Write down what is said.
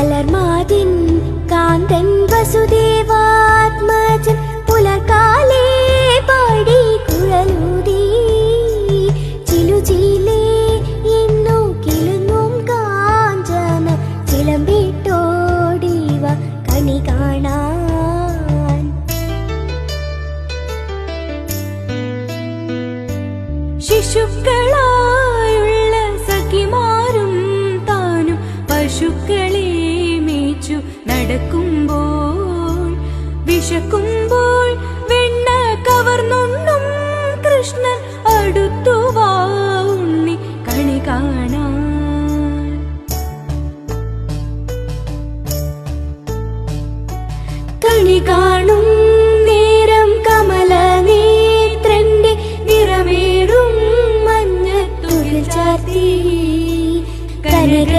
മലർമാതിൻ കാന്തൻ വസുദേവാത്മജൻ പുലർക്കാലേ പാടി കുഴലൂതി ചിലുചിലേ എന്നു കിളുങ്ങും കാഞ്ചന ചിലമ്പിട്ടോടിവ കണി കാണാൻ. ശിശുക്കളായുള്ള സഖിമാരും താനും പശുക്കളെ മേച്ചു നടക്കുമ്പോൾ വിശക്കുമ്പോൾ വെണ്ണ കവർന്നുണ്ണും കൃഷ്ണൻ അടുത്തു വാ ഉണ്ണി കണി കാണാൻ. കണി കാണും നേരം കമല നേത്രന്റെ നിറമേറും മഞ്ഞത്തുകിൽ ചാർത്തി കനക